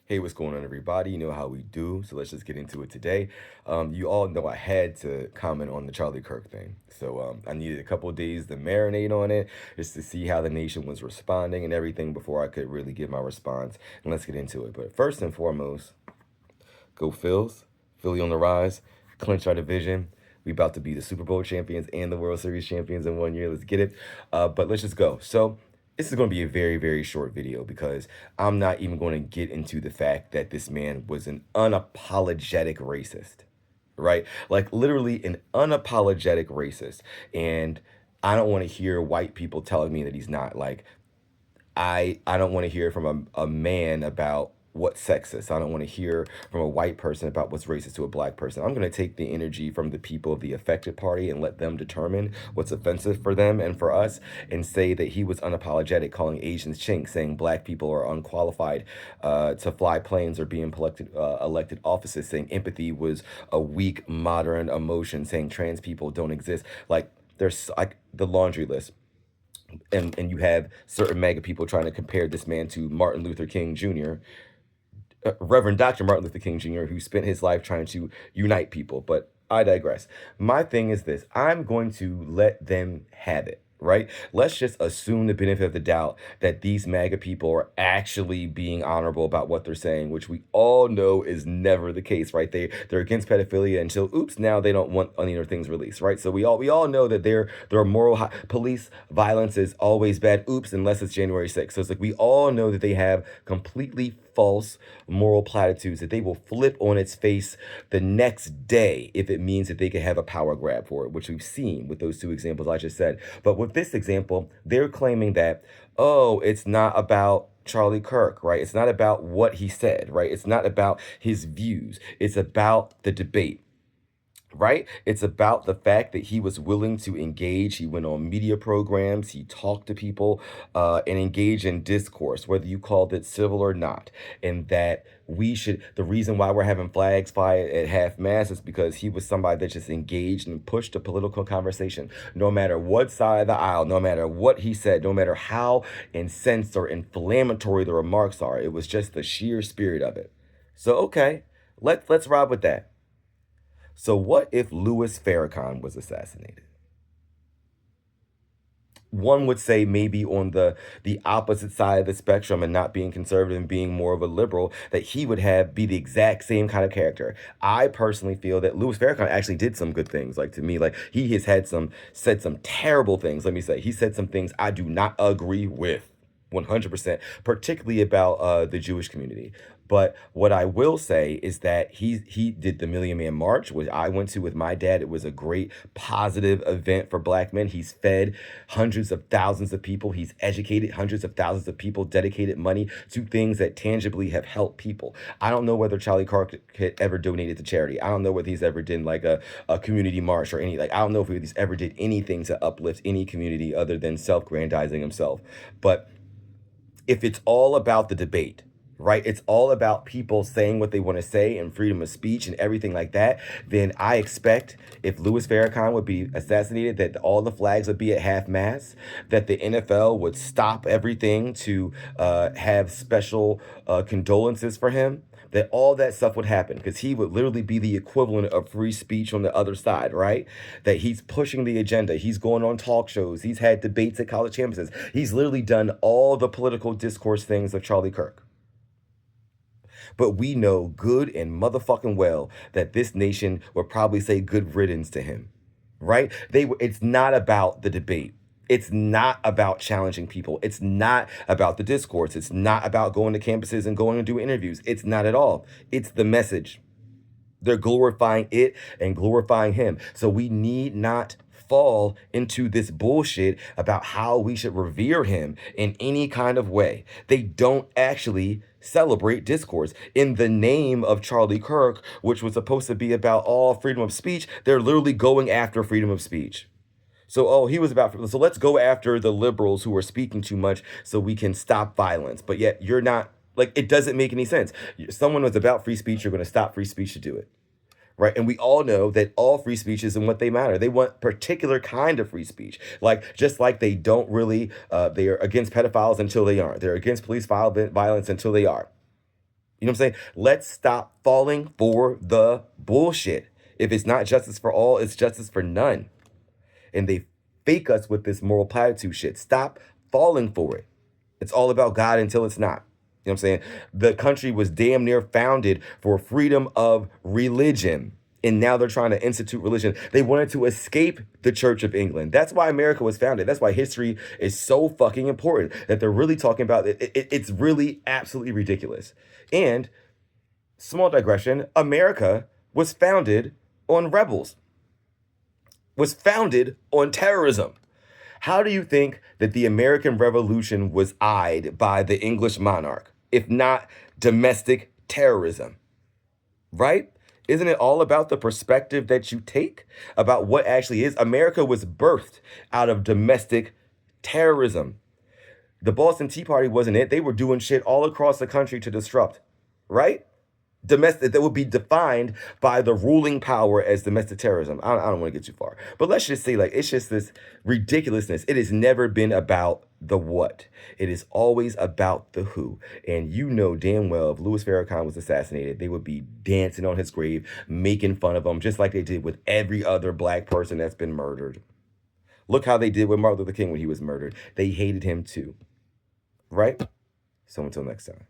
Hey, what's going on, everybody? You know how we do, so let's just get into it today. You all know I had to comment on the Charlie Kirk thing. So I needed a couple of days to marinate on it just to see how the nation was responding and everything before I could really give my response. And let's get into it. But first and foremost, go Phils. Philly on the rise. Clinch our division. We about to be the Super Bowl champions and the World Series champions in 1 year. Let's get it. But let's just go. So this is going to be a very, very short video because I'm not even going to get into the fact that this man was an unapologetic racist, right? Like literally an unapologetic racist. And I don't want to hear white people telling me that he's not. Like I don't want to hear from a man about what's sexist. I don't want to hear from a white person about what's racist to a black person. I'm going to take the energy from the people of the affected party and let them determine what's offensive for them and for us, and say that he was unapologetic, calling Asians chinks, saying black people are unqualified to fly planes or be in elected offices, saying empathy was a weak modern emotion, saying trans people don't exist. Like there's like the laundry list. And you have certain MAGA people trying to compare this man to Martin Luther King Jr., Reverend Dr. Martin Luther King Jr., who spent his life trying to unite people. But I digress. My thing is this: I'm going to let them have it. Right? Let's just assume the benefit of the doubt that these MAGA people are actually being honorable about what they're saying, which we all know is never the case, right? They're against pedophilia until oops, now they don't want any other things released, right? So we all know that there are moral police violence is always bad. Oops, unless it's January 6th. So it's like we all know that they have completely false moral platitudes that they will flip on its face the next day if it means that they can have a power grab for it, which we've seen with those two examples I just said. But with this example, they're claiming that, oh, it's not about Charlie Kirk, right? It's not about what he said, right? It's not about his views. It's about the debate, right? It's about the fact that he was willing to engage. He went on media programs, he talked to people, and engaged in discourse, whether you called it civil or not. And that the reason why we're having flags fly at half mast is because he was somebody that just engaged and pushed a political conversation. No matter what side of the aisle, no matter what he said, no matter how incensed or inflammatory the remarks are, it was just the sheer spirit of it. So, okay, let's ride with that. So what if Louis Farrakhan was assassinated? One would say maybe on the opposite side of the spectrum and not being conservative and being more of a liberal, that he would be the exact same kind of character. I personally feel that Louis Farrakhan actually did some good things. Like to me, like he has said some terrible things. Let me say, he said some things I do not agree with. 100%, particularly about the Jewish community. But what I will say is that he did the Million Man March, which I went to with my dad. It was a great positive event for black men. He's fed hundreds of thousands of people. He's educated hundreds of thousands of people, dedicated money to things that tangibly have helped people. I don't know whether Charlie Kirk had ever donated to charity. I don't know whether he's ever done like a community march or any, like, I don't know if he's ever did anything to uplift any community other than self-grandizing himself. But if it's all about the debate, right? It's all about people saying what they want to say and freedom of speech and everything like that. Then I expect if Louis Farrakhan would be assassinated, that all the flags would be at half mast, that the NFL would stop everything to have special condolences for him, that all that stuff would happen because he would literally be the equivalent of free speech on the other side, right? That he's pushing the agenda. He's going on talk shows. He's had debates at college campuses. He's literally done all the political discourse things of Charlie Kirk. But we know good and motherfucking well that this nation would probably say good riddance to him, right? It's not about the debate. It's not about challenging people. It's not about the discourse. It's not about going to campuses and going and doing interviews. It's not at all. It's the message. They're glorifying it and glorifying him. So we need not fall into this bullshit about how we should revere him in any kind of way. They don't actually celebrate discourse. In the name of Charlie Kirk, which was supposed to be about all freedom of speech, they're literally going after freedom of speech. So, oh, he was about, so let's go after the liberals who are speaking too much so we can stop violence. But yet you're not, like, it doesn't make any sense. Someone was about free speech, you're going to stop free speech to do it. Right. And we all know that all free speech isn't what they matter. They want particular kind of free speech. Like, just like they don't really, they are against pedophiles until they aren't. They're against police violence until they are. You know what I'm saying? Let's stop falling for the bullshit. If it's not justice for all, it's justice for none. And they fake us with this moral platitude shit. Stop falling for it. It's all about God until it's not. You know what I'm saying? The country was damn near founded for freedom of religion. And now they're trying to institute religion. They wanted to escape the Church of England. That's why America was founded. That's why history is so fucking important. That they're really talking about it. It's really absolutely ridiculous. And small digression, America was founded on rebels, was founded on terrorism. How do you think that the American Revolution was eyed by the English monarch, if not domestic terrorism? Right? Isn't it all about the perspective that you take about what actually is? America was birthed out of domestic terrorism. The Boston Tea Party wasn't it. They were doing shit all across the country to disrupt, right? Domestic that would be defined by the ruling power as domestic terrorism. I don't want to get too far, but let's just say, like, it's just this ridiculousness. It has never been about the what. It is always about the who. And you know damn well if Louis Farrakhan was assassinated, they would be dancing on his grave, making fun of him, just like they did with every other black person that's been murdered. Look how they did with Martin Luther King when he was murdered. They hated him too, right? So until next time.